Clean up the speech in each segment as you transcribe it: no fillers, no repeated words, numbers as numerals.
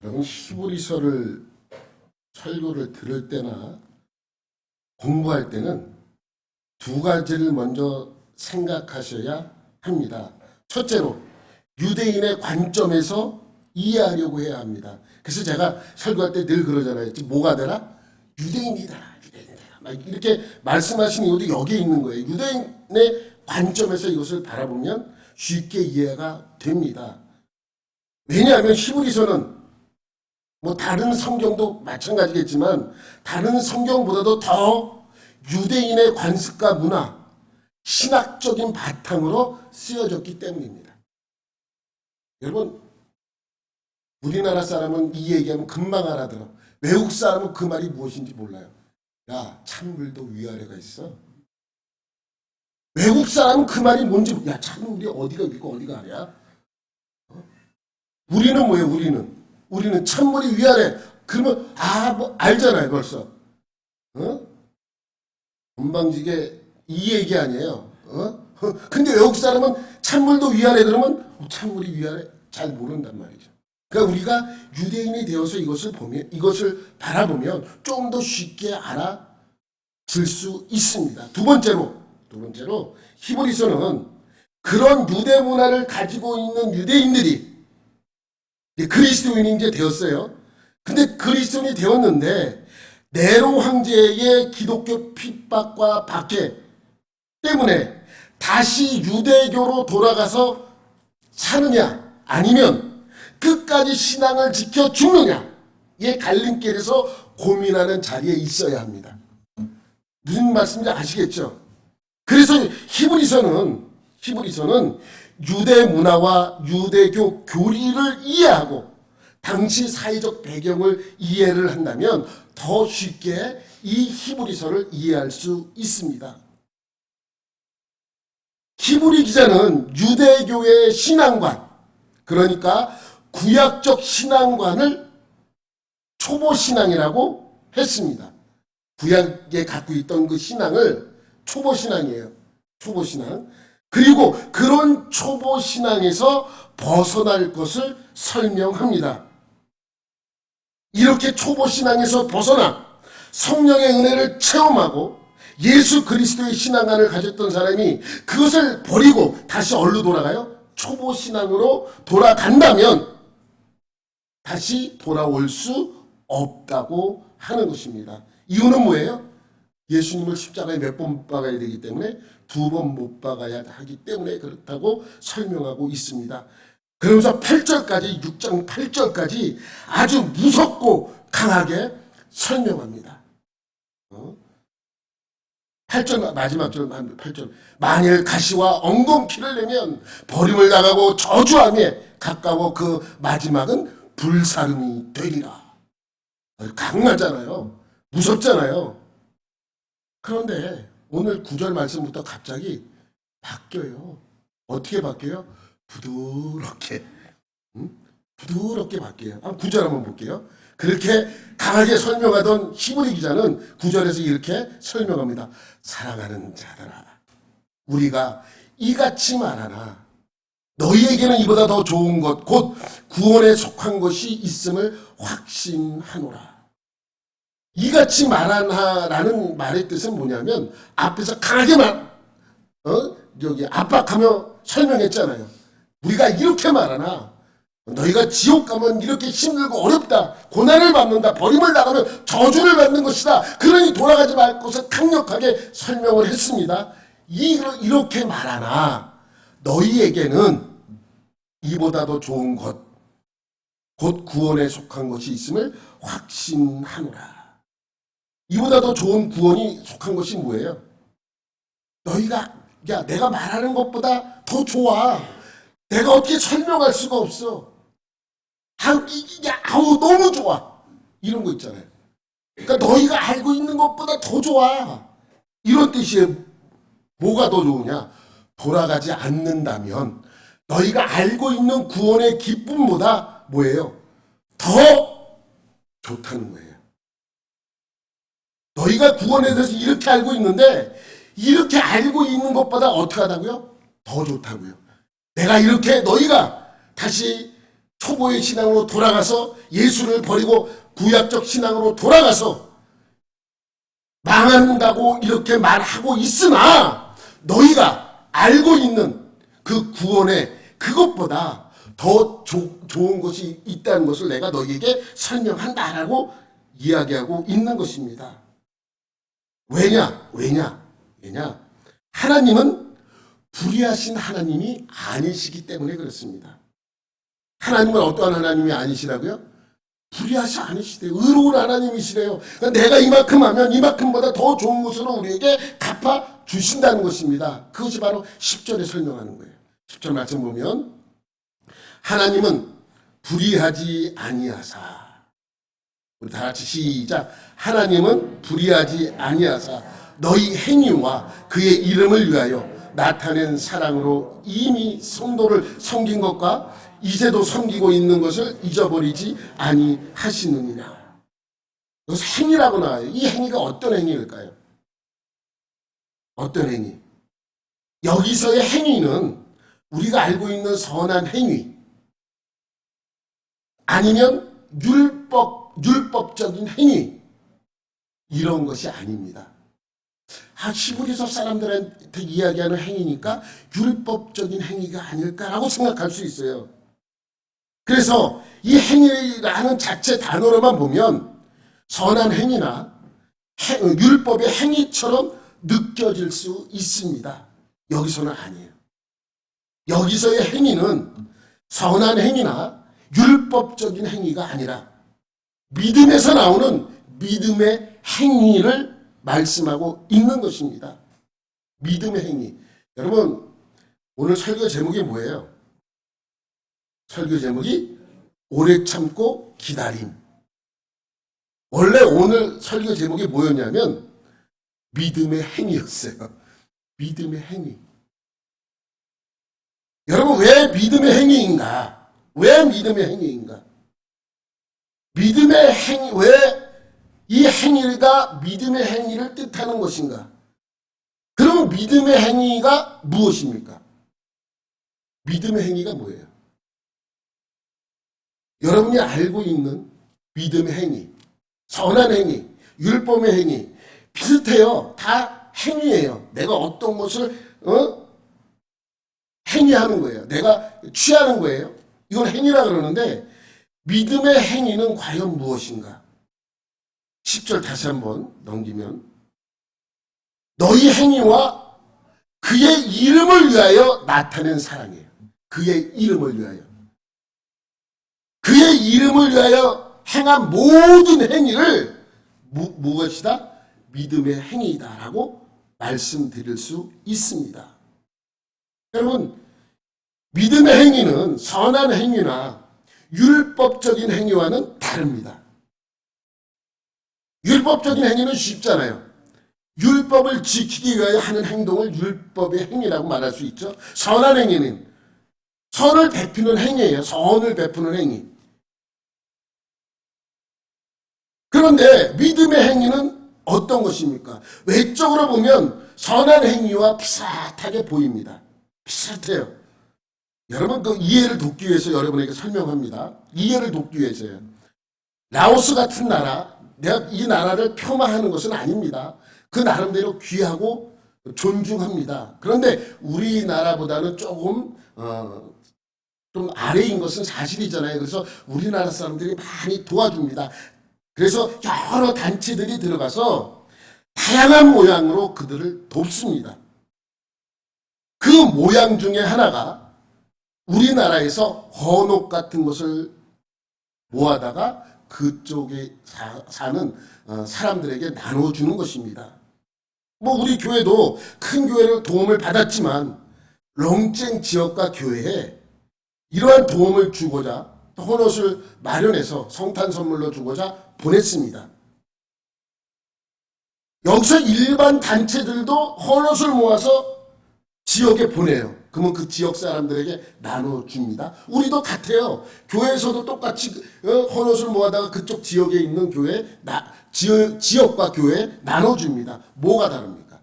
여러분 히브리서를 설교를 들을 때나 공부할 때는 두 가지를 먼저 생각하셔야 합니다. 첫째로 유대인의 관점에서 이해하려고 해야 합니다. 그래서 제가 설교할 때 늘 그러잖아요. 뭐가 되라? 유대인이다. 유대인이다. 막 이렇게 말씀하신 이유도 여기에 있는 거예요. 유대인의 관점에서 이것을 바라보면 쉽게 이해가 됩니다. 왜냐하면 히브리서는 다른 성경도 마찬가지겠지만 다른 성경보다도 더 유대인의 관습과 문화, 신학적인 바탕으로 쓰여졌기 때문입니다. 여러분, 우리나라 사람은 이 얘기하면 금방 알아들어. 외국 사람은 그 말이 무엇인지 몰라요. 야, 찬물도 위아래가 있어. 외국 사람은 그 말이 뭔지, 야, 찬물이 어디가 위고 어디가 아래야? 우리는 뭐예요, 우리는 찬물이 위아래. 그러면, 알잖아요, 벌써. 건방지게 이 얘기 아니에요. 근데 외국 사람은 찬물도 위아래 그러면 찬물이 위아래 잘 모른단 말이죠. 그러니까 우리가 유대인이 되어서 이것을 바라보면 좀 더 쉽게 알아질 수 있습니다. 두 번째로 히브리서는 그런 유대 문화를 가지고 있는 유대인들이 그리스도인이 이제 되었어요. 근데 그리스도인이 되었는데 네로 황제의 기독교 핍박과 박해 때문에 다시 유대교로 돌아가서 사느냐 아니면 끝까지 신앙을 지켜 죽느냐의 갈림길에서 고민하는 자리에 있어야 합니다. 무슨 말씀인지 아시겠죠? 그래서 히브리서는 유대 문화와 유대교 교리를 이해하고 당시 사회적 배경을 이해를 한다면 더 쉽게 이 히브리서를 이해할 수 있습니다. 히브리 기자는 유대교의 신앙관, 그러니까 구약적 신앙관을 초보신앙이라고 했습니다. 구약에 갖고 있던 그 신앙을 초보신앙이에요. 초보신앙. 그리고 그런 초보신앙에서 벗어날 것을 설명합니다. 이렇게 초보신앙에서 벗어나 성령의 은혜를 체험하고 예수 그리스도의 신앙관을 가졌던 사람이 그것을 버리고 다시 어디로 돌아가요? 초보신앙으로 돌아간다면 다시 돌아올 수 없다고 하는 것입니다. 이유는 뭐예요? 예수님을 십자가에 몇 번 못 박아야 되기 때문에 2번 못 박아야 하기 때문에 그렇다고 설명하고 있습니다. 그러면서 8절까지 6장 8절까지 아주 무섭고 강하게 설명합니다. 8절 마지막 절 8절 만일 가시와 엉겅퀴를 내면 버림을 당하고 저주함에 가까워 그 마지막은 불사름이 되리라. 강하잖아요. 무섭잖아요. 그런데 오늘 9절 말씀부터 갑자기 바뀌어요. 어떻게 바뀌어요? 부드럽게. 부드럽게 바뀌어요. 9절 한번 볼게요. 그렇게 강하게 설명하던 히브리 기자는 9절에서 이렇게 설명합니다. 사랑하는 자들아, 우리가 이같이 말하나 너희에게는 이보다 더 좋은 것, 곧 구원에 속한 것이 있음을 확신하노라. 이같이 말하나라는 말의 뜻은 뭐냐면 앞에서 강하게 압박하며 설명했잖아요. 우리가 이렇게 말하나 너희가 지옥 가면 이렇게 힘들고 어렵다, 고난을 받는다, 버림을 당하면 저주를 받는 것이다. 그러니 돌아가지 말 것을 강력하게 설명을 했습니다. 이렇게 말하나 너희에게는 이보다 더 좋은 것, 곧 구원에 속한 것이 있음을 확신하노라. 이보다 더 좋은 구원이 속한 것이 뭐예요? 너희가 내가 말하는 것보다 더 좋아. 내가 어떻게 설명할 수가 없어. 너무 좋아. 이런 거 있잖아요. 그러니까 너희가 알고 있는 것보다 더 좋아. 이런 뜻이에요. 뭐가 더 좋으냐? 돌아가지 않는다면 너희가 알고 있는 구원의 기쁨보다 뭐예요? 더 좋다는 거예요. 너희가 구원에 대해서 이렇게 알고 있는데 이렇게 알고 있는 것보다 어떻게 하다고요? 더 좋다고요. 내가 이렇게 너희가 다시 초보의 신앙으로 돌아가서 예수를 버리고 구약적 신앙으로 돌아가서 망한다고 이렇게 말하고 있으나 너희가 알고 있는 그 구원에 그것보다 더 좋은 것이 있다는 것을 내가 너희에게 설명한다라고 이야기하고 있는 것입니다. 왜냐? 하나님은 불의하신 하나님이 아니시기 때문에 그렇습니다. 하나님은 어떠한 하나님이 아니시라고요? 불의하시 않으시대요. 의로운 하나님이시래요. 그러니까 내가 이만큼 하면 이만큼보다 더 좋은 것으로 우리에게 갚아 주신다는 것입니다. 그것이 바로 10절에 설명하는 거예요. 10절 말씀 보면 하나님은 불의하지 아니하사, 우리 다 같이 시작. 하나님은 불의하지 아니하사 너희 행위와 그의 이름을 위하여 나타낸 사랑으로 이미 성도를 섬긴 것과 이제도 섬기고 있는 것을 잊어버리지 아니하시느니라. 여기서 행위라고 나와요. 이 행위가 어떤 행위일까요? 어떤 행위? 여기서의 행위는 우리가 알고 있는 선한 행위 아니면 율법적인 행위 이런 것이 아닙니다. 히브리서 사람들한테 이야기하는 행위니까 율법적인 행위가 아닐까라고 생각할 수 있어요. 그래서 이 행위라는 자체 단어로만 보면 선한 행위나 율법의 행위처럼 느껴질 수 있습니다. 여기서는 아니에요. 여기서의 행위는 선한 행위나 율법적인 행위가 아니라 믿음에서 나오는 믿음의 행위를 말씀하고 있는 것입니다. 믿음의 행위. 여러분, 오늘 설교 제목이 뭐예요? 설교 제목이 오래 참고 기다림. 원래 오늘 설교 제목이 뭐였냐면 믿음의 행위였어요. 믿음의 행위. 여러분, 왜 믿음의 행위인가? 왜 믿음의 행위인가? 믿음의 행위, 왜 이 행위가 믿음의 행위를 뜻하는 것인가? 그럼 믿음의 행위가 무엇입니까? 믿음의 행위가 뭐예요? 여러분이 알고 있는 믿음의 행위, 선한 행위, 율법의 행위 비슷해요. 다 행위예요. 내가 어떤 것을 행위하는 거예요. 내가 취하는 거예요. 이건 행위라 그러는데 믿음의 행위는 과연 무엇인가? 10절 다시 한번 넘기면 너희 행위와 그의 이름을 위하여 나타낸 사랑이에요. 그의 이름을 위하여. 그의 이름을 위하여 행한 모든 행위를 무엇이다? 믿음의 행위다라고 말씀드릴 수 있습니다. 여러분, 믿음의 행위는 선한 행위나 율법적인 행위와는 다릅니다. 율법적인 행위는 쉽잖아요. 율법을 지키기 위하여 하는 행동을 율법의 행위라고 말할 수 있죠. 선한 행위는 선을 베푸는 행위예요. 선을 베푸는 행위. 그런데 믿음의 행위는 어떤 것입니까? 외적으로 보면 선한 행위와 비슷하게 보입니다. 비슷해요. 여러분, 그 이해를 돕기 위해서 여러분에게 설명합니다. 이해를 돕기 위해서요. 라오스 같은 나라, 내가 이 나라를 폄하하는 것은 아닙니다. 그 나름대로 귀하고 존중합니다. 그런데 우리나라보다는 조금 좀 아래인 것은 사실이잖아요. 그래서 우리나라 사람들이 많이 도와줍니다. 그래서 여러 단체들이 들어가서 다양한 모양으로 그들을 돕습니다. 그 모양 중에 하나가 우리나라에서 헌옷 같은 것을 모아다가 그쪽에 사는 사람들에게 나눠주는 것입니다. 뭐 우리 교회도 큰 교회로 도움을 받았지만 롱쨍 지역과 교회에 이러한 도움을 주고자 헌옷을 마련해서 성탄 선물로 주고자 보냈습니다. 여기서 일반 단체들도 헌옷을 모아서 지역에 보내요. 그러면 그 지역 사람들에게 나눠줍니다. 우리도 같아요. 교회에서도 똑같이 헌옷을 모아다가 그쪽 지역에 있는 지역과 교회에 나눠줍니다. 뭐가 다릅니까?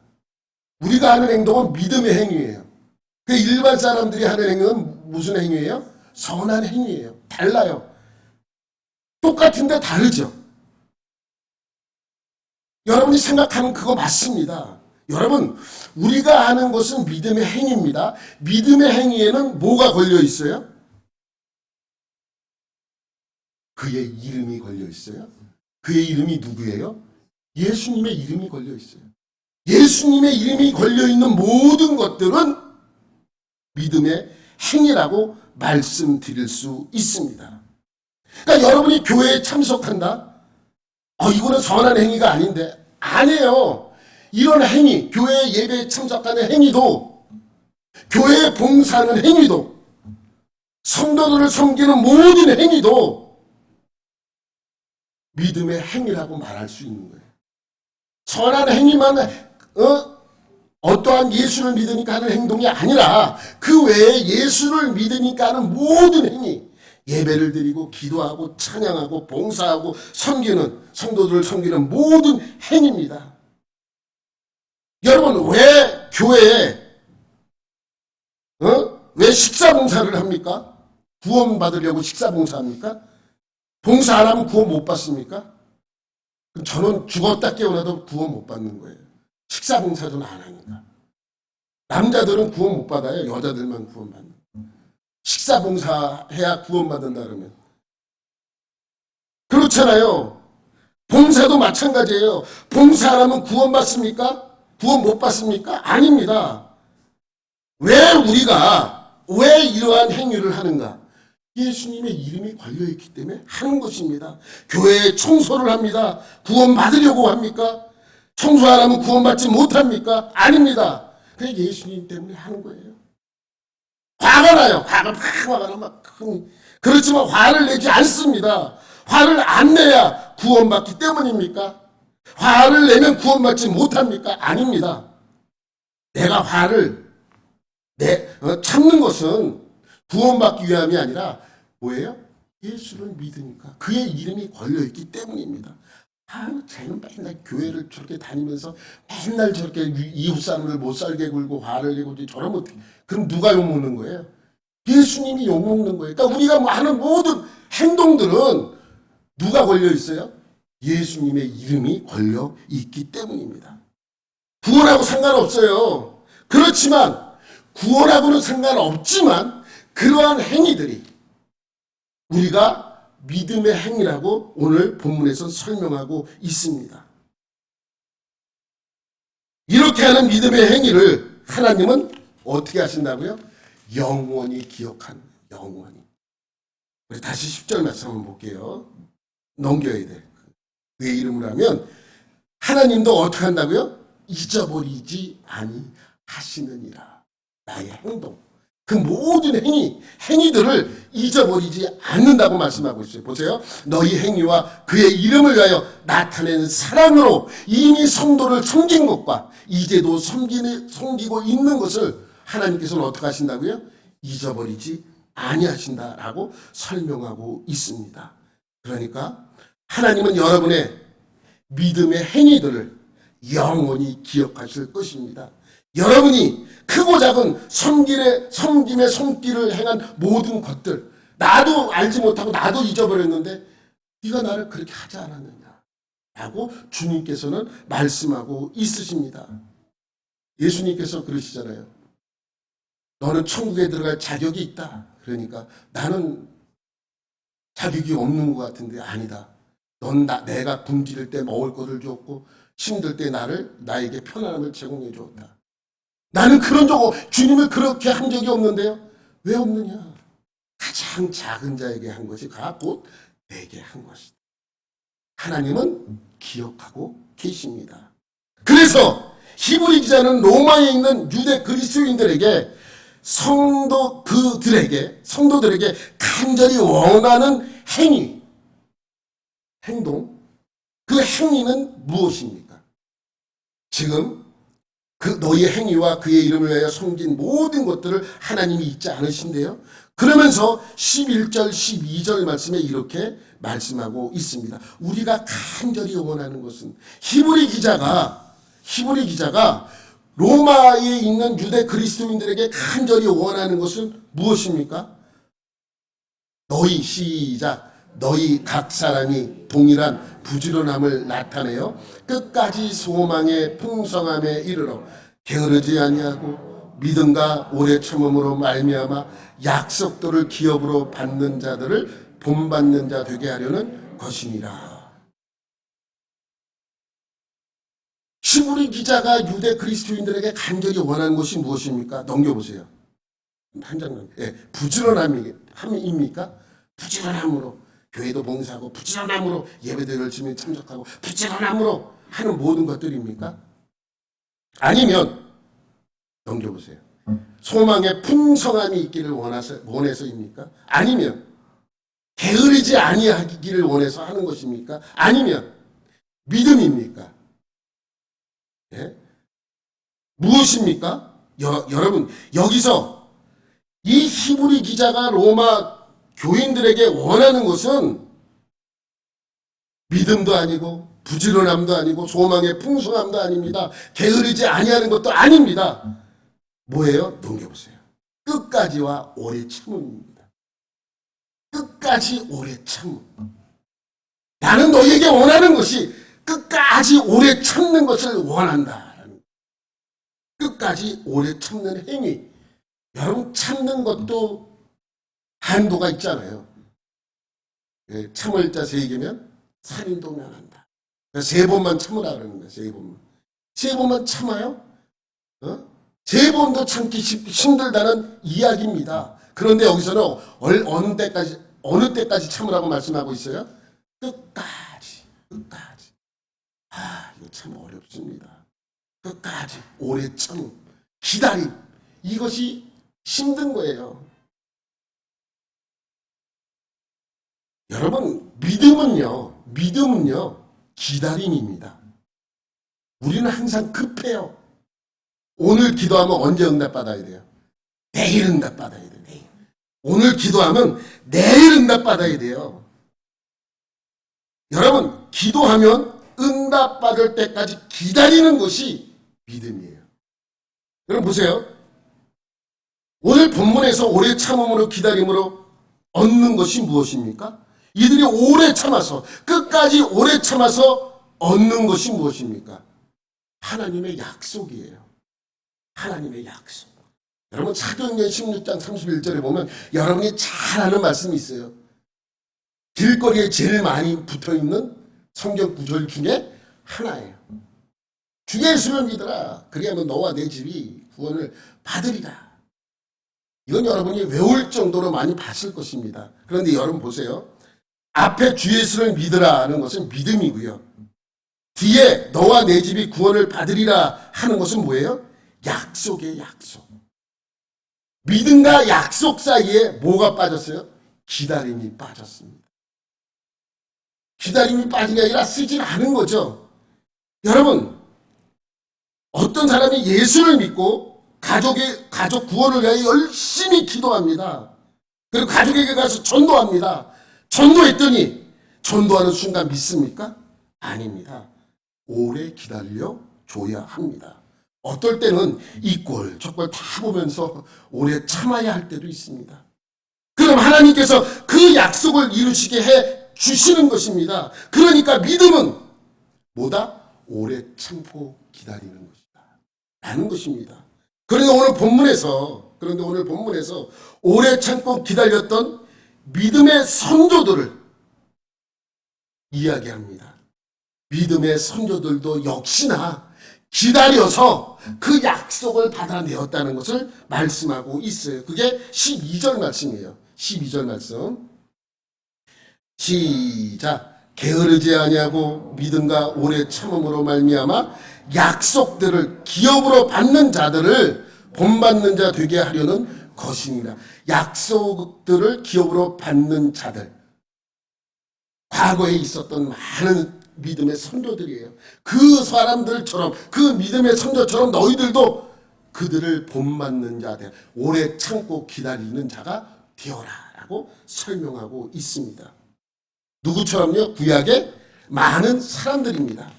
우리가 하는 행동은 믿음의 행위예요. 그 일반 사람들이 하는 행위는 무슨 행위예요? 선한 행위예요. 달라요. 똑같은데 다르죠. 여러분이 생각하는 그거 맞습니다. 여러분, 우리가 하는 것은 믿음의 행위입니다. 믿음의 행위에는 뭐가 걸려 있어요? 그의 이름이 걸려 있어요. 그의 이름이 누구예요? 예수님의 이름이 걸려 있어요. 예수님의 이름이 걸려 있는 모든 것들은 믿음의 행위라고 말씀드릴 수 있습니다. 그러니까 여러분이 교회에 참석한다? 이거는 선한 행위가 아닌데. 아니에요. 이런 행위, 교회 예배에 참석하는 행위도, 교회에 봉사하는 행위도, 성도들을 섬기는 모든 행위도 믿음의 행위라고 말할 수 있는 거예요. 선한 행위만 어떠한 예수를 믿으니까 하는 행동이 아니라 그 외에 예수를 믿으니까 하는 모든 행위, 예배를 드리고 기도하고 찬양하고 봉사하고 섬기는 성도들을 섬기는 모든 행위입니다. 여러분, 왜 교회에 왜 식사봉사를 합니까? 구원 받으려고 식사봉사합니까? 봉사 안 하면 구원 못 받습니까? 저는 죽었다 깨어나도 구원 못 받는 거예요. 식사봉사 좀 안 하니까. 남자들은 구원 못 받아요. 여자들만 구원 받는 거예요. 식사봉사 해야 구원 받는다 그러면. 그렇잖아요. 봉사도 마찬가지예요. 봉사 안 하면 구원 받습니까? 구원 못 받습니까? 아닙니다. 왜 이러한 행위를 하는가? 예수님의 이름이 걸려있기 때문에 하는 것입니다. 교회에 청소를 합니다. 구원 받으려고 합니까? 청소 안 하면 구원 받지 못합니까? 아닙니다. 그냥 예수님 때문에 하는 거예요. 화가 나요. 화가 나. 그렇지만 화를 내지 않습니다. 화를 안 내야 구원받기 때문입니까? 화를 내면 구원받지 못합니까? 아닙니다. 내가 화를 참는 것은 구원받기 위함이 아니라 뭐예요? 예수를 믿으니까 그의 이름이 걸려있기 때문입니다. 쟤는 맨날 교회를 저렇게 다니면서 맨날 저렇게 이웃 사람을 못 살게 굴고 화를 내고 저러면 어떻게, 그럼 누가 욕먹는 거예요? 예수님이 욕먹는 거예요. 그러니까 우리가 하는 모든 행동들은 누가 걸려있어요? 예수님의 이름이 걸려있기 때문입니다. 구원하고 상관없어요. 그렇지만 구원하고는 상관없지만 그러한 행위들이 우리가 믿음의 행위라고 오늘 본문에서 설명하고 있습니다. 이렇게 하는 믿음의 행위를 하나님은 어떻게 하신다고요? 영원히 기억하는, 영원히. 우리 다시 10절 말씀 한번 볼게요. 넘겨야 돼. 왜 이름을 하면 하나님도 어떻게 한다고요? 잊어버리지 아니하시느니라. 나의 행동, 그 모든 행위들을 잊어버리지 않는다고 말씀하고 있어요. 보세요. 너희 행위와 그의 이름을 위하여 나타낸 사랑으로 이미 성도를 섬긴 것과 이제도 섬기고 있는 것을 하나님께서는 어떻게 하신다고요? 잊어버리지 아니하신다라고 설명하고 있습니다. 그러니까 하나님은 여러분의 믿음의 행위들을 영원히 기억하실 것입니다. 여러분이 크고 작은 섬김의 손길을 행한 모든 것들, 나도 알지 못하고 나도 잊어버렸는데 네가 나를 그렇게 하지 않았느냐 라고 주님께서는 말씀하고 있으십니다. 예수님께서 그러시잖아요. 너는 천국에 들어갈 자격이 있다. 그러니까 나는 자격이 없는 것 같은데 아니다. 내가 굶주릴 때 먹을 것을 줬고 힘들 때 나에게 편안함을 제공해 주었다. 나는 그런 주님을 그렇게 한 적이 없는데요. 왜 없느냐? 가장 작은 자에게 한 것이 곧 내게 한 것이다. 하나님은 기억하고 계십니다. 그래서 히브리 기자는 로마에 있는 유대 그리스도인들에게 성도들에게 간절히 원하는 행동, 그 행위는 무엇입니까? 지금 너희의 행위와 그의 이름을 위하여 섬긴 모든 것들을 하나님이 잊지 않으신대요. 그러면서 11절, 12절 말씀에 이렇게 말씀하고 있습니다. 우리가 간절히 원하는 것은 히브리 기자가 로마에 있는 유대 그리스도인들에게 간절히 원하는 것은 무엇입니까? 너희 시작 너희 각 사람이 동일한 부지런함을 나타내어 끝까지 소망의 풍성함에 이르러 게으르지 아니하고 믿음과 오래 참음으로 말미암아 약속들을 기업으로 받는 자들을 본받는 자 되게 하려는 것이니라. 히브리 기자가 유대 그리스도인들에게 간절히 원하는 것이 무엇입니까? 넘겨보세요. 한 장면. 부지런함입니까? 부지런함으로 교회도 봉사하고 부지런함으로 예배도 열심히 참석하고 부지런함으로 하는 모든 것들입니까? 아니면 넘겨보세요. 소망의 풍성함이 있기를 원해서입니까? 아니면 게으르지 아니하기를 원해서 하는 것입니까? 아니면 믿음입니까? 예? 무엇입니까? 여러분 여기서 이 히브리 기자가 로마 교인들에게 원하는 것은 믿음도 아니고 부지런함도 아니고 소망의 풍성함도 아닙니다. 게으르지 아니하는 것도 아닙니다. 뭐예요? 넘겨보세요. 끝까지와 오래 참음입니다. 끝까지 오래 참음. 나는 너에게 원하는 것이 끝까지 오래 참는 것을 원한다. 끝까지 오래 참는 행위. 여러분 참는 것도 한도가 있잖아요. 참을 자 3개면 살인도 면한다. 3번만 참으라 그러는 거야. 3번만. 3번만 참아요? 3번도 참기 힘들다는 이야기입니다. 그런데 여기서는 어느 때까지 참으라고 말씀하고 있어요? 끝까지. 이거 참 어렵습니다. 끝까지 오래 참 기다림. 이것이 힘든 거예요. 여러분 믿음은요 기다림입니다. 우리는 항상 급해요. 오늘 기도하면 언제 응답받아야 돼요? 내일 응답받아야 돼요. 내일. 오늘 기도하면 내일 응답받아야 돼요. 여러분 기도하면 응답받을 때까지 기다리는 것이 믿음이에요. 여러분 보세요. 오늘 본문에서 오래 참음으로 기다림으로 얻는 것이 무엇입니까? 이들이 오래 참아서 끝까지 오래 참아서 얻는 것이 무엇입니까? 하나님의 약속이에요. 하나님의 약속. 여러분 사도행전 16장 31절에 보면 여러분이 잘 아는 말씀이 있어요. 길거리에 제일 많이 붙어있는 성경 구절 중에 하나예요. 주 예수를 믿어라. 그리하면 너와 내 집이 구원을 받으리라. 이건 여러분이 외울 정도로 많이 봤을 것입니다. 그런데 여러분 보세요. 앞에 주 예수를 믿으라 하는 것은 믿음이고요. 뒤에 너와 내 집이 구원을 받으리라 하는 것은 뭐예요? 약속의 약속. 믿음과 약속 사이에 뭐가 빠졌어요? 기다림이 빠졌습니다. 기다림이 빠진 게 아니라 쓰질 않은 거죠. 여러분 어떤 사람이 예수를 믿고 가족 구원을 위하여 열심히 기도합니다. 그리고 가족에게 가서 전도합니다. 전도했더니 전도하는 순간 믿습니까? 아닙니다. 오래 기다려 줘야 합니다. 어떨 때는 이 꼴 저 꼴 다 보면서 오래 참아야 할 때도 있습니다. 그럼 하나님께서 그 약속을 이루시게 해 주시는 것입니다. 그러니까 믿음은 뭐다? 오래 참고 기다리는 것이다 라는 것입니다. 그런데 오늘 본문에서 오래 참고 기다렸던 믿음의 선조들을 이야기합니다. 믿음의 선조들도 역시나 기다려서 그 약속을 받아내었다는 것을 말씀하고 있어요. 그게 12절 말씀이에요. 12절 말씀. 시작. 게으르지 아니하고 믿음과 오래 참음으로 말미암아 약속들을 기업으로 받는 자들을 본받는 자 되게 하려는 것이니라. 약속들을 기업으로 받는 자들. 과거에 있었던 많은 믿음의 선조들이에요. 그 사람들처럼 그 믿음의 선조처럼 너희들도 그들을 본받는 자들, 오래 참고 기다리는 자가 되어라 라고 설명하고 있습니다. 누구처럼요? 구약의 많은 사람들입니다.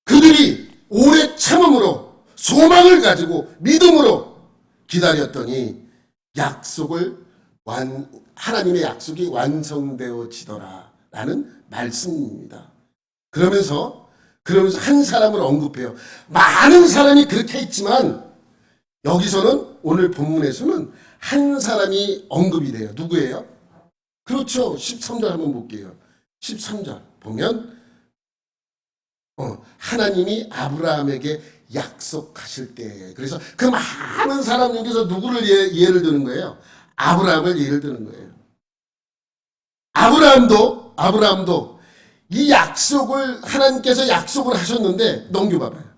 그들이 오래 참음으로 소망을 가지고 믿음으로 기다렸더니 약속을 하나님의 약속이 완성되어지더라 라는 말씀입니다. 그러면서 한 사람을 언급해요. 많은 사람이 그렇게 했지만 여기서는 오늘 본문에서는 한 사람이 언급이 돼요. 누구예요? 그렇죠. 13절 한번 볼게요. 13절 보면 하나님이 아브라함에게 약속하실 때, 그래서 그 많은 사람 중에서 누구를 예를 드는 거예요? 아브라함을 예를 드는 거예요. 아브라함도 이 약속을 하나님께서 약속을 하셨는데 넘겨봐봐요.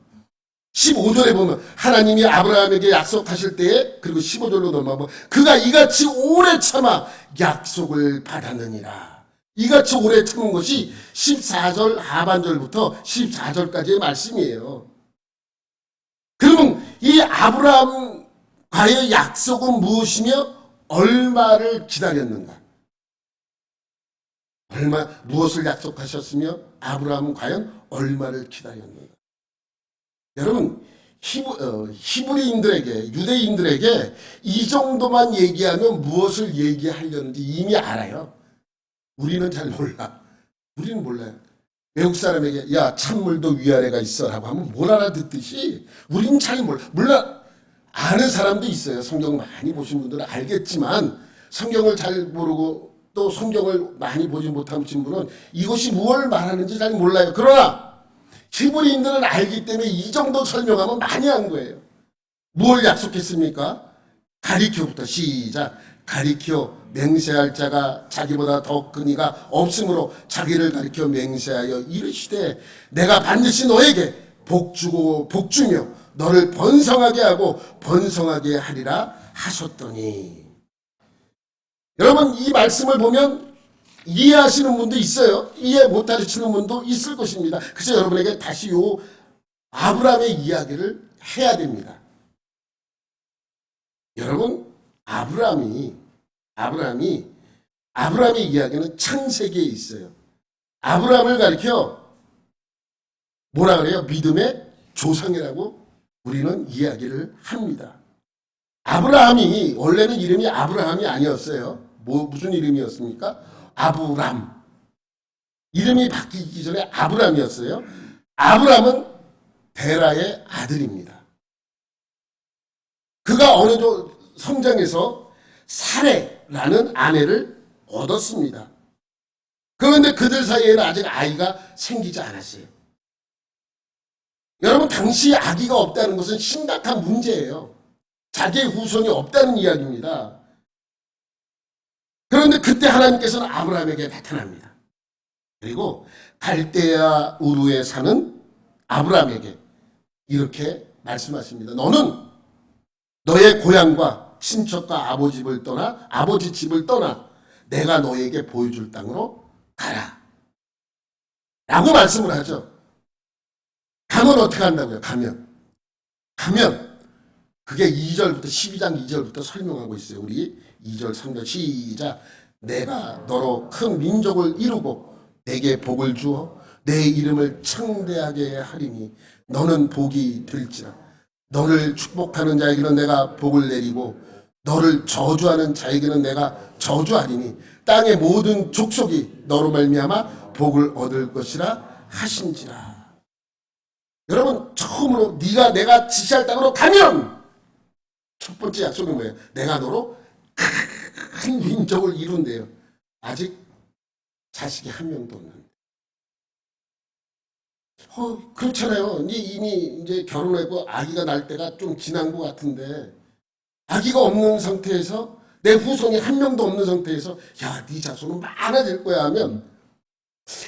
15절에 보면 하나님이 아브라함에게 약속하실 때에, 그리고 15절로 넘어가면 그가 이같이 오래 참아 약속을 받았느니라. 이같이 오래 참은 것이 14절 하반절부터 14절까지의 말씀이에요. 그러면 이 아브라함과의 약속은 무엇이며 얼마를 기다렸는가? 무엇을 약속하셨으며 아브라함은 과연 얼마를 기다렸는가? 여러분, 히브리인들에게, 유대인들에게 이 정도만 얘기하면 무엇을 얘기하려는지 이미 알아요. 우리는 잘 몰라. 우리는 몰라요. 외국 사람에게 야 찬물도 위아래가 있어 라고 하면 뭘 알아듣듯이 우리는 잘 몰라. 물론 아는 사람도 있어요. 성경 많이 보신 분들은 알겠지만 성경을 잘 모르고 또 성경을 많이 보지 못하신 분은 이것이 무엇을 말하는지 잘 몰라요. 그러나 히브리인들은 알기 때문에 이 정도 설명하면 많이 한 거예요. 무엇을 약속했습니까? 가리켜부터 시작. 가리켜 맹세할 자가 자기보다 더 큰 이가 없으므로 자기를 가리켜 맹세하여 이르시되 내가 반드시 너에게 복주고 복주며 너를 번성하게 하고 번성하게 하리라 하셨더니, 여러분 이 말씀을 보면 이해하시는 분도 있어요. 이해 못하시는 분도 있을 것입니다. 그래서 여러분에게 다시 요 아브라함의 이야기를 해야 됩니다. 여러분 아브라함의 이야기는 창세기에 있어요. 아브라함을 가리켜 뭐라 그래요? 믿음의 조상이라고 우리는 이야기를 합니다. 아브라함이 원래는 이름이 아브라함이 아니었어요. 무슨 이름이었습니까? 아브람. 이름이 바뀌기 전에 아브람이었어요. 아브람은 데라의 아들입니다. 그가 어느 정도 성장해서 사레라는 아내를 얻었습니다. 그런데 그들 사이에는 아직 아이가 생기지 않았어요. 여러분, 당시 아기가 없다는 것은 심각한 문제예요. 자기의 후손이 없다는 이야기입니다. 그런데 그때 하나님께서는 아브라함에게 나타납니다. 그리고 갈대아 우르에 사는 아브라함에게 이렇게 말씀하십니다. 너는 너의 고향과 친척과 아버지 집을 떠나 내가 너에게 보여줄 땅으로 가라 라고 말씀을 하죠. 가면 어떻게 한다고요? 가면 그게 2절부터 12장 2절부터 설명하고 있어요. 우리 2절 3절 시작. 내가 너로 큰 민족을 이루고 내게 복을 주어 내 이름을 창대하게 하리니 너는 복이 될지라. 너를 축복하는 자에게는 내가 복을 내리고 너를 저주하는 자에게는 내가 저주하리니 땅의 모든 족속이 너로 말미암아 복을 얻을 것이라 하신지라. 여러분, 처음으로 네가 내가 지시할 땅으로 가면 첫 번째 약속은 뭐예요? 내가 너로 큰 민족을 이룬대요. 아직 자식이 한 명도 없는데. 그렇잖아요. 이미 이제 결혼하고 아기가 날 때가 좀 지난 것 같은데, 아기가 없는 상태에서 내 후손이 한 명도 없는 상태에서 야, 네 자손은 많아질 거야 하면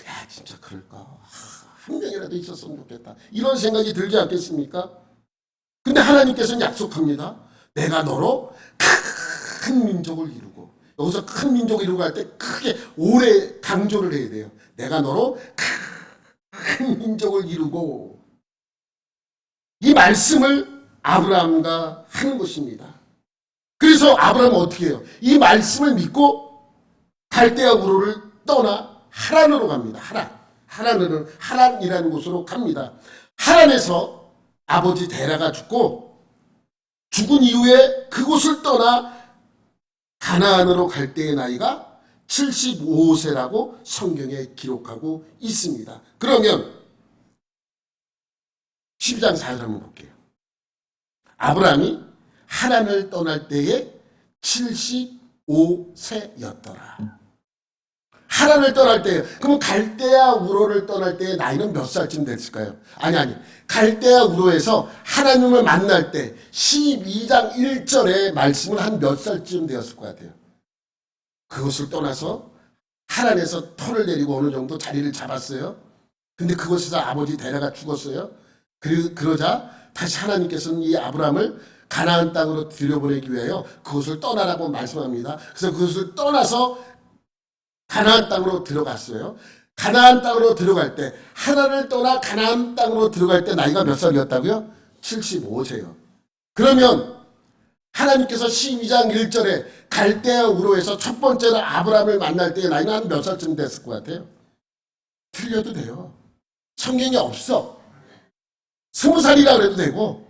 야, 진짜 그럴까? 한 명이라도 있었으면 좋겠다. 이런 생각이 들지 않겠습니까? 근데 하나님께서는 약속합니다. 내가 너로 큰 민족을 이루고, 여기서 큰 민족을 이루고 할 때 크게 오래 강조를 해야 돼요. 내가 너로 큰 민족을 이루고, 이 말씀을 아브라함과 하는 것입니다. 그래서 아브라함은 어떻게 해요? 이 말씀을 믿고 갈대아 우르를 떠나 하란으로 갑니다. 하란이라는 곳으로 갑니다. 하란에서 아버지 데라가 죽고, 죽은 이후에 그곳을 떠나 가나안으로 갈 때의 나이가 75세라고 성경에 기록하고 있습니다. 그러면 12장 4절 한번 볼게요. 아브라함이 하란을 떠날 때에 75세였더라. 하란을 떠날 때, 그럼 갈대아 우로를 떠날 때의 나이는 몇 살쯤 됐을까요? 아니. 갈대아 우로에서 하나님을 만날 때 12장 1절의 말씀은 한 몇 살쯤 되었을 것 같아요. 그것을 떠나서 하란에서 터를 내리고 어느 정도 자리를 잡았어요. 근데 그곳에서 아버지 데라가 죽었어요. 그러자 다시 하나님께서는 이 아브라함을 가나안 땅으로 들여보내기 위하여 그것을 떠나라고 말씀합니다. 그래서 그것을 떠나서 가나안 땅으로 들어갔어요. 가나안 땅으로 들어갈 때, 하란을 떠나 가나안 땅으로 들어갈 때 나이가 몇 살이었다고요? 75세요. 그러면 하나님께서 12장 1절에 갈대아 우로에서 첫 번째로 아브라함을 만날 때의 나이는 한 몇 살쯤 됐을 것 같아요? 틀려도 돼요. 성경이 없어. 20살이라 그래도 되고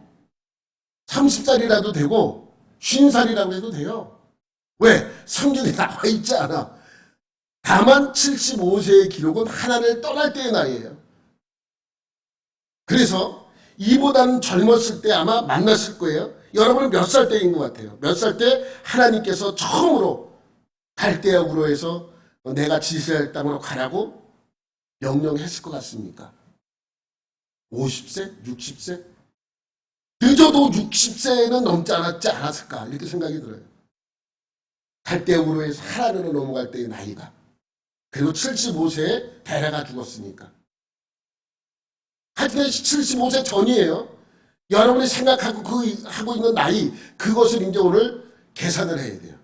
30살이라도 되고 50살이라고 해도 돼요. 왜? 성경에 나와 있지 않아. 다만 75세의 기록은 하나님을 떠날 때의 나이예요. 그래서 이보다는 젊었을 때 아마 만났을 거예요. 여러분은 몇 살 때인 것 같아요? 몇 살 때 하나님께서 처음으로 갈대아 우로에서 내가 지시할 땅으로 가라고 명령했을 것 같습니까? 50세? 60세? 늦어도 60세는 넘지 않았을까 이렇게 생각이 들어요. 갈대아 우로에서 하란으로 넘어갈 때의 나이가. 그리고 75세에 데라가 죽었으니까. 하여튼 75세 전이에요. 여러분이 생각하고 하고 있는 나이, 그것을 이제 오늘 계산을 해야 돼요.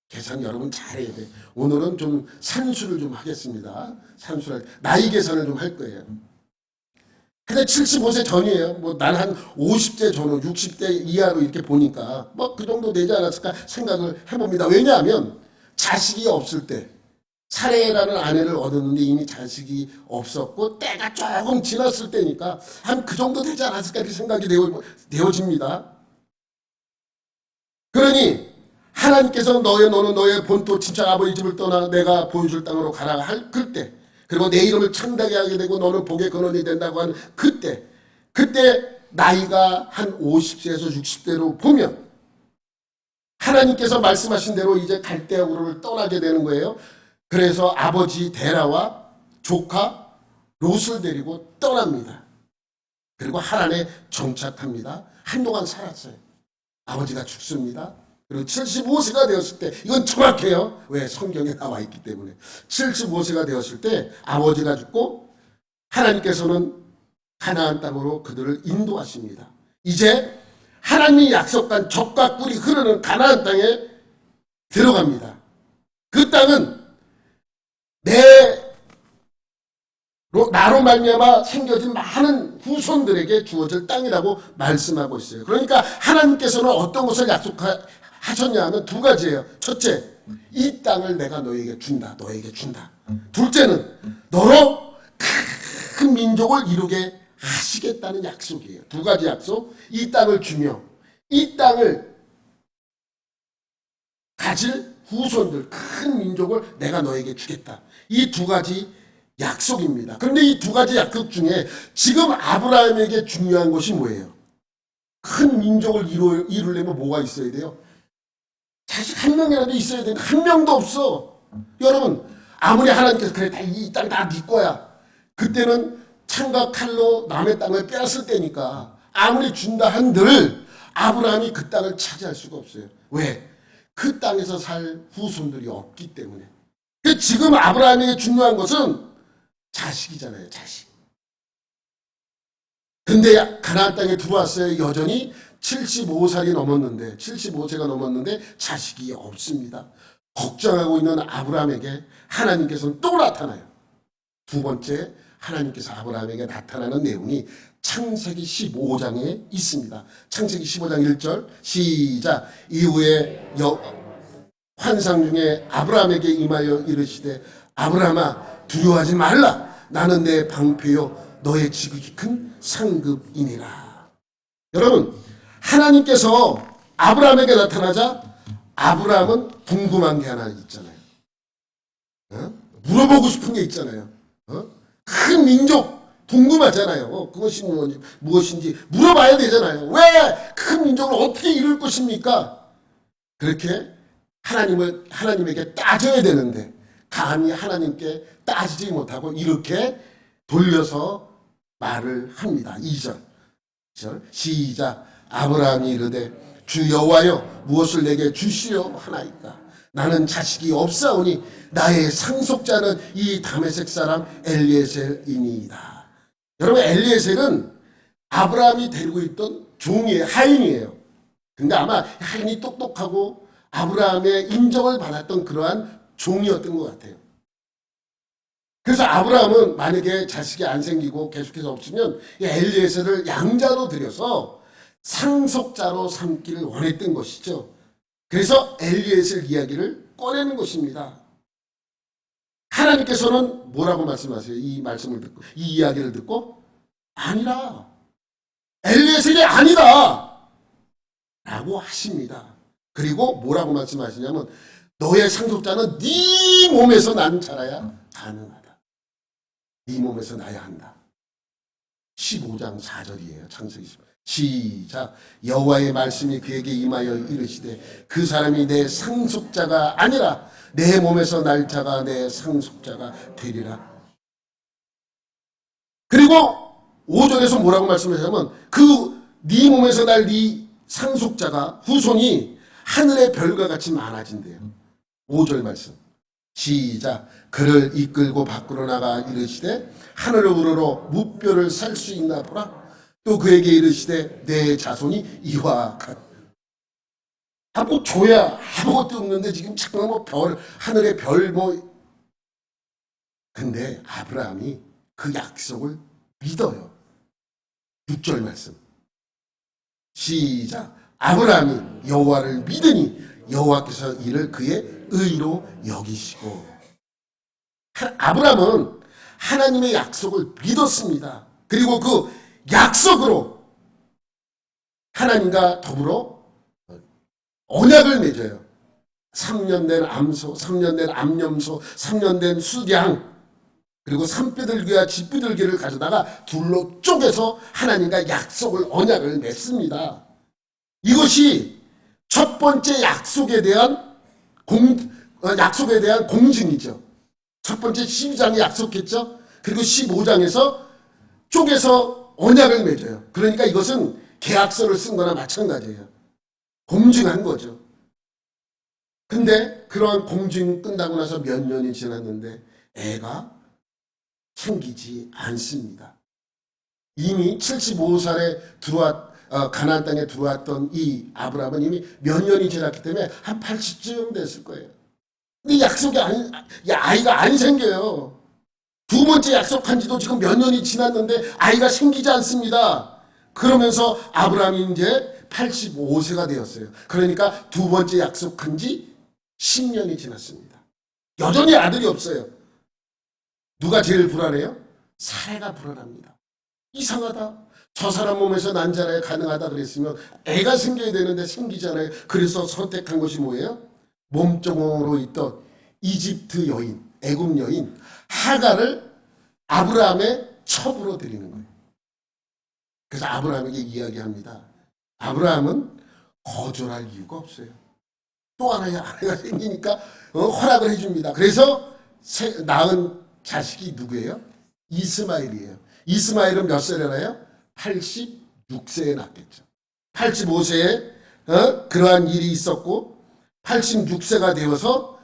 계산 여러분 잘해야 돼요. 오늘은 좀 산수를 좀 하겠습니다. 나이 계산을 좀 할 거예요. 근데 75세 전이에요. 뭐 난 한 50대 전후, 60대 이하로 이렇게 보니까 뭐 그 정도 되지 않았을까 생각을 해봅니다. 왜냐하면 자식이 없을 때 사레라는 아내를 얻었는데 이미 자식이 없었고 때가 조금 지났을 때니까 한 그 정도 되지 않았을까 이렇게 생각이 되어집니다. 그러니 하나님께서 너는 너의 본토 친척 아버지 집을 떠나 내가 보여줄 땅으로 가라 할 그때, 그리고 내 이름을 창대하게 하게 되고 너는 복의 근원이 된다고 하는 그때 나이가 한 50세에서 60대로 보면 하나님께서 말씀하신 대로 이제 갈대아 우로를 떠나게 되는 거예요. 그래서 아버지 데라와 조카 롯을 데리고 떠납니다. 그리고 하란에 정착합니다. 한동안 살았어요. 아버지가 죽습니다. 그리고 75세가 되었을 때, 이건 정확해요. 왜? 성경에 나와 있기 때문에. 75세가 되었을 때 아버지가 죽고 하나님께서는 가나안 땅으로 그들을 인도하십니다. 이제 하나님이 약속한 젖과 꿀이 흐르는 가나안 땅에 들어갑니다. 그 땅은 나로 말미암아 생겨진 많은 후손들에게 주어질 땅이라고 말씀하고 있어요. 그러니까 하나님께서는 어떤 것을 약속하셨냐 하면 두 가지예요. 첫째, 이 땅을 내가 너에게 준다. 둘째는 너로 큰 민족을 이루게 하시겠다는 약속이에요. 두 가지 약속. 이 땅을 주며 이 땅을 가질 후손들, 큰 민족을 내가 너에게 주겠다. 이 두 가지 약속입니다. 그런데 이 두 가지 약속 중에 지금 아브라함에게 중요한 것이 뭐예요? 큰 민족을 이루려면 뭐가 있어야 돼요? 자식 한 명이라도 있어야 되는데 한 명도 없어. 여러분, 아무리 하나님께서 그래 이 땅 다 네 거야. 그때는 창과 칼로 남의 땅을 빼앗을 때니까 아무리 준다 한들 아브라함이 그 땅을 차지할 수가 없어요. 왜? 그 땅에서 살 후손들이 없기 때문에. 지금 아브라함에게 중요한 것은 자식이잖아요. 자식. 근데 가나안 땅에 들어왔어요. 여전히 75세가 넘었는데 자식이 없습니다. 걱정하고 있는 아브라함에게 하나님께서는 또 나타나요. 두 번째, 하나님께서 아브라함에게 나타나는 내용이 창세기 15장에 있습니다. 창세기 15장 1절 시작. 이후에 환상 중에 아브라함에게 임하여 이르시되 아브라함아 두려워하지 말라. 나는 내 방패요 너의 지극히 큰 상급이니라. 여러분, 하나님께서 아브라함에게 나타나자 아브라함은 궁금한 게 하나 있잖아요. 물어보고 싶은 게 있잖아요. 큰 민족 궁금하잖아요. 그것이 무엇인지 물어봐야 되잖아요. 왜 큰 민족을 어떻게 이룰 것입니까? 그렇게 하나님에게 따져야 되는데 감히 하나님께 따지지 못하고 이렇게 돌려서 말을 합니다. 2절 시작. 아브라함이 이르되 주 여호와여 무엇을 내게 주시려 하나이까. 나는 자식이 없사오니 나의 상속자는 이 다메섹 사람 엘리에셀이니이다. 여러분, 엘리에셀은 아브라함이 데리고 있던 종이에요. 하인이에요. 근데 아마 하인이 똑똑하고 아브라함의 인정을 받았던 그러한 종이었던 것 같아요. 그래서 아브라함은 만약에 자식이 안 생기고 계속해서 없으면 엘리에셀을 양자로 들여서 상속자로 삼기를 원했던 것이죠. 그래서 엘리에셀 이야기를 꺼내는 것입니다. 하나님께서는 뭐라고 말씀하세요? 이 말씀을 듣고, 이 이야기를 듣고 아니라 엘리에셀이 아니다 라고 하십니다. 그리고 뭐라고 말씀하시냐면 너의 상속자는 네 몸에서 난 자라야 가능하다. 네 몸에서 나야 한다. 15장 4절이에요. 창세기 10장. 시작. 여호와의 말씀이 그에게 임하여 이르시되 그 사람이 내 상속자가 아니라 내 몸에서 날 자가 내 상속자가 되리라. 그리고 5절에서 뭐라고 말씀하냐면 그 네 몸에서 날 네 상속자가 후손이 하늘의 별과 같이 많아진대요. 5절 말씀 시작. 그를 이끌고 밖으로 나가 이르시되 하늘을 우러러 무뼈를 살 수 있나 보라. 또 그에게 이르시되 내 자손이 이와 같. 뭐 줘야 아무것도 없는데 지금 잠깐 뭐 별, 하늘의 별 뭐. 근데 아브라함이 그 약속을 믿어요. 6절 말씀 시작. 아브라함이 여호와를 믿으니 여호와께서 이를 그의 의로 여기시고. 아브라함은 하나님의 약속을 믿었습니다. 그리고 그 약속으로 하나님과 더불어 언약을 맺어요. 3년 된 암소, 3년 된 암염소, 3년 된 수량, 그리고 산비둘기와 쥐비둘기를 가져다가 둘로 쪼개서 하나님과 약속을, 언약을 맺습니다. 이것이 첫 번째 약속에 대한 공증이죠. 첫 번째 12장에 약속했죠. 그리고 15장에서 쪼개서 언약을 맺어요. 그러니까 이것은 계약서를 쓴 거나 마찬가지예요. 공증한 거죠. 근데 그러한 공증 끝나고 나서 몇 년이 지났는데 애가 생기지 않습니다. 이미 75살에 가나안 땅에 들어왔던 이 아브라함은 이미 몇 년이 지났기 때문에 한 80쯤 됐을 거예요. 근데 약속이 아이가 안 생겨요. 두 번째 약속한 지도 지금 몇 년이 지났는데 아이가 생기지 않습니다. 그러면서 아브라함이 이제 85세가 되었어요. 그러니까 두 번째 약속한 지 10년이 지났습니다. 여전히 아들이 없어요. 누가 제일 불안해요? 사례가 불안합니다. 이상하다. 저 사람 몸에서 난 자라야 가능하다 그랬으면 애가 생겨야 되는데 생기잖아요. 그래서 선택한 것이 뭐예요? 몸종으로 있던 이집트 여인, 애굽 여인 하갈을 아브라함의 첩으로 드리는 거예요. 그래서 아브라함에게 이야기합니다. 아브라함은 거절할 이유가 없어요. 또 하나의 아내가 생기니까 허락을 해줍니다. 그래서 낳은 자식이 누구예요? 이스마엘이에요. 이스마엘은 몇 살에 나요? 86세에 낳겠죠. 85세에 그러한 일이 있었고 86세가 되어서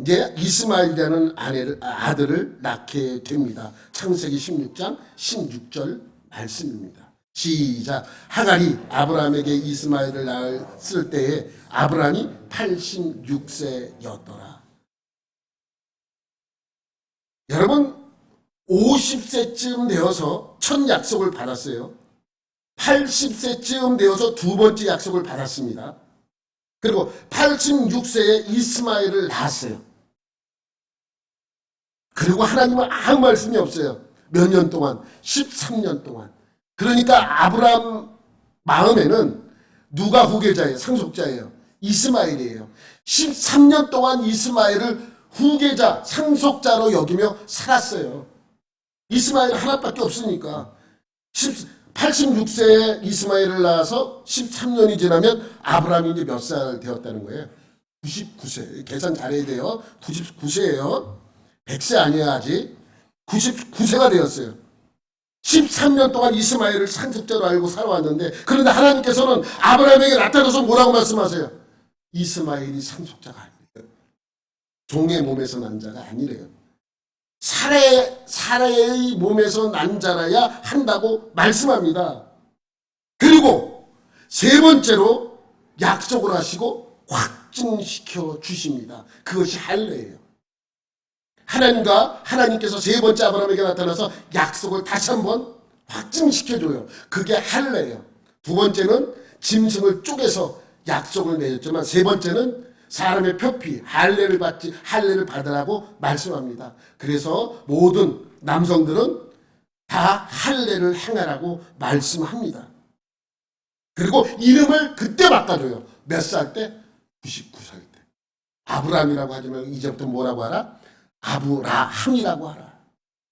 이제 이스마엘이라는 아들을 낳게 됩니다. 창세기 16장 16절 말씀입니다. 시작. 하갈이 아브라함에게 이스마엘을 낳았을 때에 아브라함이 86세였더라. 여러분 50세쯤 되어서 첫 약속을 받았어요. 80세쯤 되어서 두 번째 약속을 받았습니다. 그리고 86세에 이스마엘을 낳았어요. 그리고 하나님은 아무 말씀이 없어요. 몇 년 동안? 13년 동안. 그러니까 아브라함 마음에는 누가 후계자예요? 상속자예요. 이스마엘이에요. 13년 동안 이스마엘을 후계자, 상속자로 여기며 살았어요. 이스마엘 하나밖에 없으니까. 86세에 이스마엘을 낳아서 13년이 지나면 아브라함이 이제 몇 살 되었다는 거예요? 99세. 계산 잘해야 돼요. 99세예요. 100세 아니에요 아직. 99세가 되었어요. 13년 동안 이스마엘을 상속자로 알고 살아왔는데, 그런데 하나님께서는 아브라함에게 나타나서 뭐라고 말씀하세요? 이스마엘이 상속자가 아니래요. 종의 몸에서 난 자가 아니래요. 사례의 몸에서 난 자라야 한다고 말씀합니다. 그리고 세 번째로 약속을 하시고 확증시켜 주십니다. 그것이 할례예요. 하나님께서 세 번째 아브라함에게 나타나서 약속을 다시 한번 확증시켜줘요. 그게 할례예요. 두 번째는 짐승을 쪼개서 약속을 맺었지만, 세 번째는 사람의 표피, 할례를 받으라고 말씀합니다. 그래서 모든 남성들은 다 할례를 행하라고 말씀합니다. 그리고 이름을 그때 바꿔줘요. 몇 살 때? 99살 때. 아브라함이라고 하지만 이제부터 뭐라고 하라? 아브라함이라고 하라.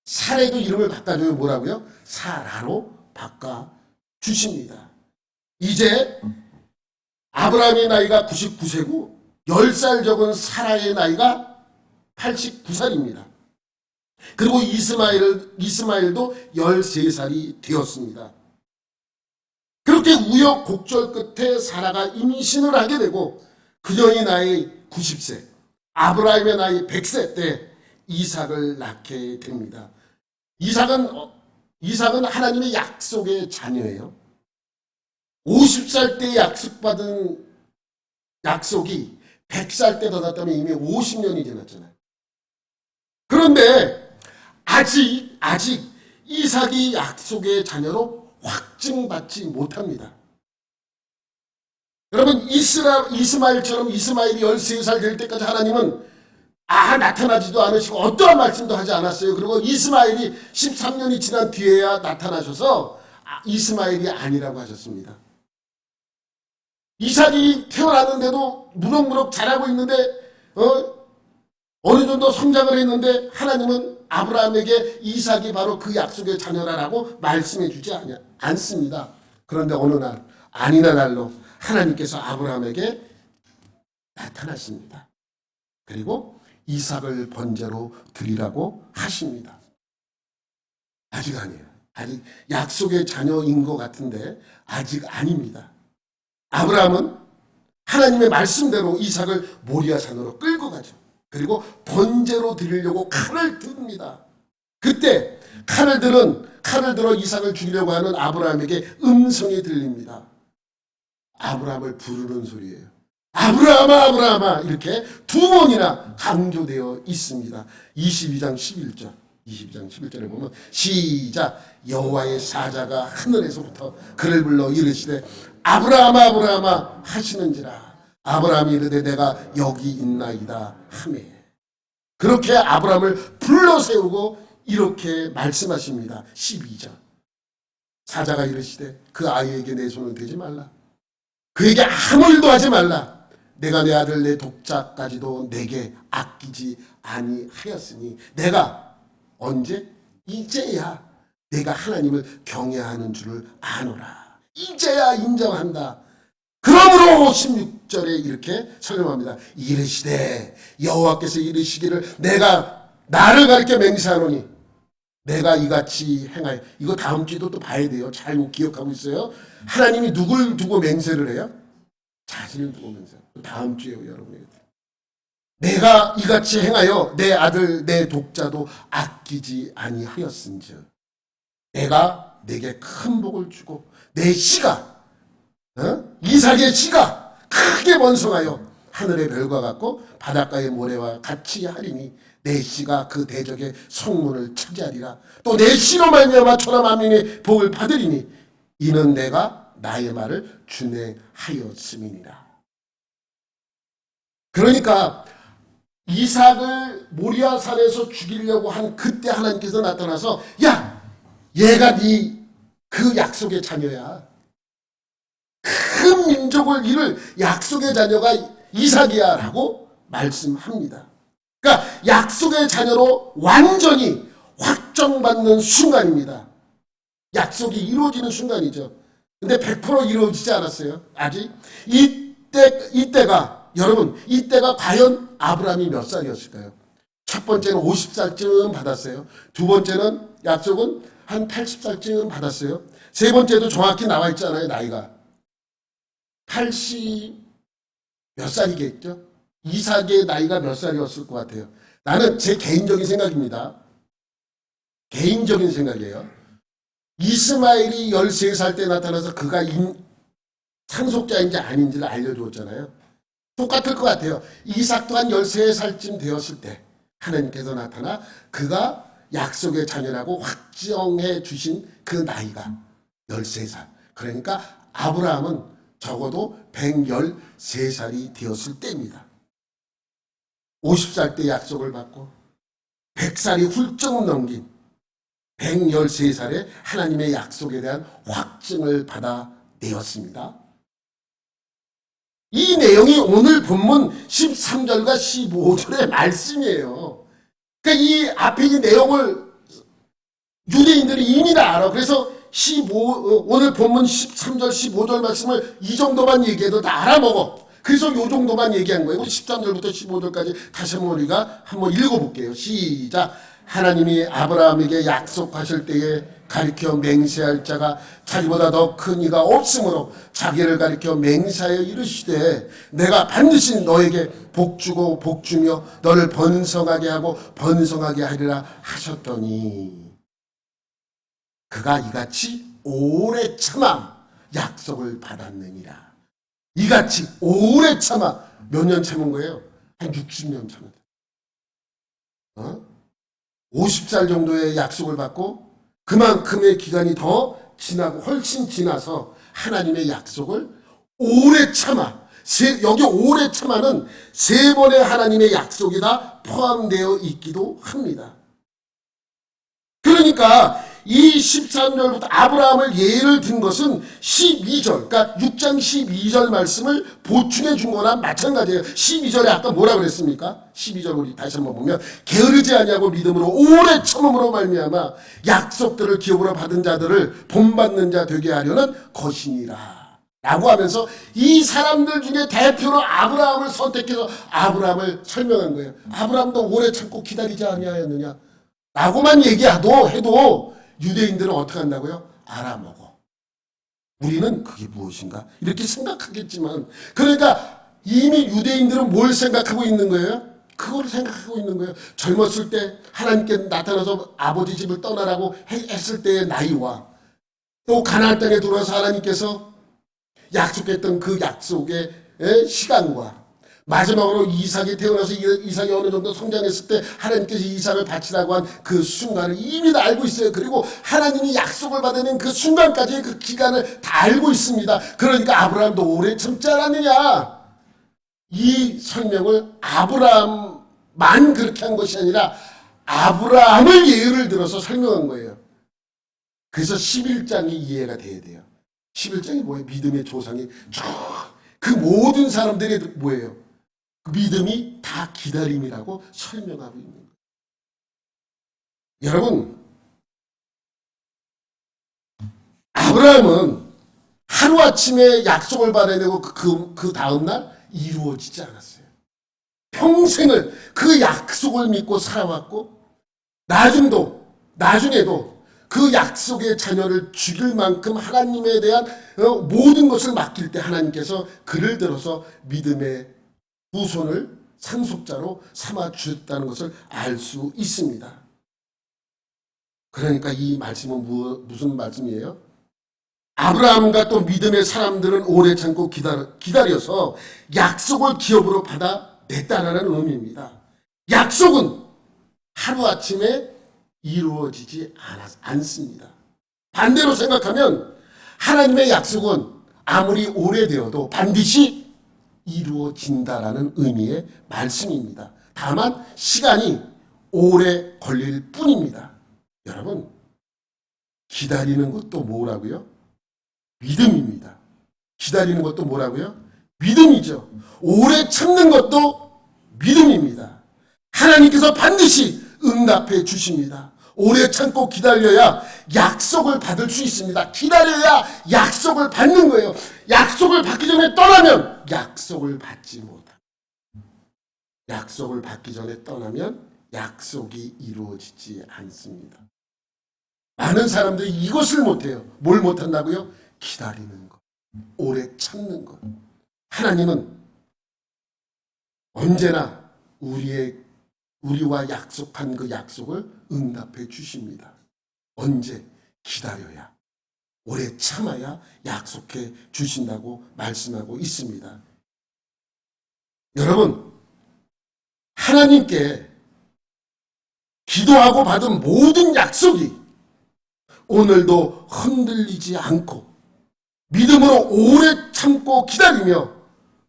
사례도 이름을 바꿔줘요. 뭐라고요? 사라로 바꿔주십니다. 이제 아브라함의 나이가 99세고 10살 적은 사라의 나이가 89살입니다. 그리고 이스마엘도 13살이 되었습니다. 그렇게 우여곡절 끝에 사라가 임신을 하게 되고, 그녀의 나이 90세, 아브라함의 나이 100세 때 이삭을 낳게 됩니다. 이삭은 하나님의 약속의 자녀예요. 50살 때 약속받은 약속이 100살 때 받았다면 이미 50년이 지났잖아요. 그런데 아직 이삭이 약속의 자녀로 확증받지 못합니다. 여러분, 이스마엘처럼 이스마엘이 13살 될 때까지 하나님은 나타나지도 않으시고 어떠한 말씀도 하지 않았어요. 그리고 이스마엘이 13년이 지난 뒤에야 나타나셔서 이스마엘이 아니라고 하셨습니다. 이삭이 태어났는데도 무럭무럭 자라고 있는데 어느 정도 성장을 했는데, 하나님은 아브라함에게 이삭이 바로 그 약속의 자녀라고 말씀해 주지 않습니다. 그런데 어느 날, 아니나 날로 하나님께서 아브라함에게 나타나십니다. 그리고 이삭을 번제로 드리라고 하십니다. 아직 아니에요. 아직 약속의 자녀인 것 같은데 아직 아닙니다. 아브라함은 하나님의 말씀대로 이삭을 모리아 산으로 끌고 가죠. 그리고 번제로 드리려고 칼을 듭니다. 그때 칼을 들어 이삭을 죽이려고 하는 아브라함에게 음성이 들립니다. 아브라함을 부르는 소리예요. 아브라함아, 아브라함아, 이렇게 두 번이나 강조되어 있습니다. 22장 11절에 보면 시작. 여호와의 사자가 하늘에서부터 그를 불러 이르시되 아브라함아, 아브라함아 하시는지라. 아브라함이 이르되 내가 여기 있나이다 하매. 그렇게 아브라함을 불러 세우고 이렇게 말씀하십니다. 12절. 사자가 이르시되 그 아이에게 내 손을 대지 말라. 그에게 아무 일도 하지 말라. 내가 내 아들 내 독자까지도 내게 아끼지 아니하였으니. 내가 언제? 이제야 내가 하나님을 경외하는 줄을 아노라. 이제야 인정한다. 그러므로 16절에 이렇게 설명합니다. 이르시되 여호와께서 이르시기를 내가 나를 가리켜 맹세하노니 내가 이같이 행하여. 이거 다음 주에도 또 봐야 돼요. 잘 기억하고 있어요. 하나님이 누굴 두고 맹세를 해요? 자신을 두고 맹세. 다음 주에요, 여러분에게. 내가 이같이 행하여 내 아들 내 독자도 아끼지 아니하였은즉 내가 내게 큰 복을 주고 내 씨가 이삭의 씨가 크게 번성하여 하늘의 별과 같고 바닷가의 모래와 같이 하리니 내 씨가 그 대적의 성문을 차지하리라. 또 내 씨로 말미암아 천하 만민이 복을 받으리니 이는 내가 나의 말을 준행하였음이니라. 그러니까 이삭을 모리아산에서 죽이려고 한 그때 하나님께서 나타나서 야, 얘가 네 그 약속의 자녀야. 큰 민족을 이룰 약속의 자녀가 이삭이야라고 말씀합니다. 그러니까 약속의 자녀로 완전히 확정받는 순간입니다. 약속이 이루어지는 순간이죠. 근데 100% 이루어지지 않았어요. 아직. 여러분, 이때가 과연 아브라함이 몇 살이었을까요? 첫 번째는 50살쯤 받았어요. 두 번째는 약속은 한 80살쯤 받았어요. 세 번째도 정확히 나와 있잖아요. 나이가 80 몇 살이겠죠? 이삭의 나이가 몇 살이었을 것 같아요. 나는 제 개인적인 생각입니다. 개인적인 생각이에요. 이스마엘이 13살 때 나타나서 그가 상속자인지 아닌지를 알려주었잖아요. 똑같을 것 같아요. 이삭도 한 13살쯤 되었을 때 하나님께서 나타나 그가 약속의 자녀라고 확정해 주신 그 나이가 13살. 그러니까 아브라함은 적어도 113살이 되었을 때입니다. 50살 때 약속을 받고 100살이 훌쩍 넘긴 113살에 하나님의 약속에 대한 확증을 받아내었습니다. 이 내용이 오늘 본문 13절과 15절의 말씀이에요. 그러니까 이 앞에 이 내용을 유대인들이 이미 다 알아. 그래서 오늘 본문 13절, 15절 말씀을 이 정도만 얘기해도 다 알아먹어. 그래서 이 정도만 얘기한 거예요. 13절부터 15절까지 다시 한번 우리가 한번 읽어볼게요. 시작. 하나님이 아브라함에게 약속하실 때에 가리켜 맹세할 자가 자기보다 더 큰 이가 없으므로 자기를 가리켜 맹세하여 이르시되 내가 반드시 너에게 복주고 복주며 너를 번성하게 하고 번성하게 하리라 하셨더니 그가 이같이 오래 참아 약속을 받았느니라. 이같이 오래 참아 몇 년 참은 거예요? 한 60년 참았다. 50살 정도의 약속을 받고 그만큼의 기간이 더 지나고 훨씬 지나서 하나님의 약속을 오래 참아. 여기 오래 참아는 3번의 하나님의 약속이 다 포함되어 있기도 합니다. 그러니까 이 13절부터 아브라함을 예를 든 것은 12절, 그러니까 6장 12절 말씀을 보충해 준 거랑 마찬가지예요. 12절에 아까 뭐라 그랬습니까? 12절 우리 다시 한번 보면 게으르지 아니하고 믿음으로 오래 참음으로 말미암아 약속들을 기업으로 받은 자들을 본받는 자 되게 하려는 것이니라 라고 하면서 이 사람들 중에 대표로 아브라함을 선택해서 아브라함을 설명한 거예요. 아브라함도 오래 참고 기다리지 아니하였느냐 라고만 해도 유대인들은 어떻게 한다고요? 알아먹어. 우리는 그게 무엇인가? 이렇게 생각하겠지만 그러니까 이미 유대인들은 뭘 생각하고 있는 거예요? 그걸 생각하고 있는 거예요. 젊었을 때 하나님께 나타나서 아버지 집을 떠나라고 했을 때의 나이와 또 가나안 땅에 들어와서 하나님께서 약속했던 그 약속의 시간과 마지막으로 이삭이 태어나서 이삭이 어느 정도 성장했을 때 하나님께서 이삭을 바치라고 한 그 순간을 이미 다 알고 있어요. 그리고 하나님이 약속을 받아낸 그 순간까지의 그 기간을 다 알고 있습니다. 그러니까 아브라함도 오래 참지 않았느냐. 이 설명을 아브라함만 그렇게 한 것이 아니라 아브라함을 예를 들어서 설명한 거예요. 그래서 11장이 이해가 돼야 돼요. 11장이 뭐예요? 믿음의 조상이 그 모든 사람들이 뭐예요? 믿음이 다 기다림이라고 설명하고 있는 거예요. 여러분, 아브라함은 하루아침에 약속을 받아내고 그 다음날 이루어지지 않았어요. 평생을 그 약속을 믿고 살아왔고 나중에도 그 약속의 자녀를 죽일 만큼 하나님에 대한 모든 것을 맡길 때 하나님께서 그를 들어서 믿음의 후손을 상속자로 삼아 주셨다는 것을 알 수 있습니다. 그러니까 이 말씀은 무슨 말씀이에요? 아브라함과 또 믿음의 사람들은 오래 참고 기다려서 약속을 기업으로 받아냈다는 의미입니다. 약속은 하루아침에 이루어지지 않습니다. 반대로 생각하면 하나님의 약속은 아무리 오래되어도 반드시 이루어진다라는 의미의 말씀입니다. 다만 시간이 오래 걸릴 뿐입니다. 여러분, 기다리는 것도 뭐라고요? 믿음입니다. 기다리는 것도 뭐라고요? 믿음이죠. 오래 참는 것도 믿음입니다. 하나님께서 반드시 응답해 주십니다. 오래 참고 기다려야 약속을 받을 수 있습니다. 기다려야 약속을 받는 거예요. 약속을 받기 전에 떠나면 약속을 받지 못합니다. 약속을 받기 전에 떠나면 약속이 이루어지지 않습니다. 많은 사람들이 이것을 못해요. 뭘 못한다고요? 기다리는 것, 오래 참는 것. 하나님은 언제나 우리와 약속한 그 약속을 응답해 주십니다. 언제? 기다려야, 오래 참아야 약속해 주신다고 말씀하고 있습니다. 여러분, 하나님께 기도하고 받은 모든 약속이 오늘도 흔들리지 않고 믿음으로 오래 참고 기다리며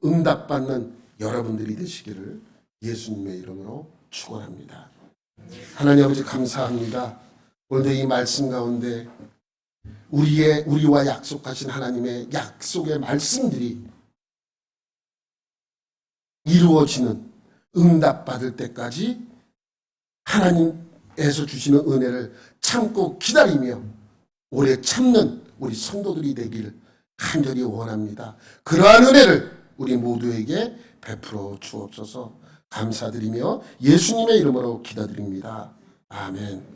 응답받는 여러분들이 되시기를 예수님의 이름으로 축원합니다. 하나님 아버지 감사합니다. 오늘도 이 말씀 가운데 우리와 약속하신 하나님의 약속의 말씀들이 이루어지는 응답받을 때까지 하나님에서 주시는 은혜를 참고 기다리며 오래 참는 우리 성도들이 되길 간절히 원합니다. 그러한 은혜를 우리 모두에게 베풀어 주옵소서. 감사드리며 예수님의 이름으로 기도드립니다. 아멘.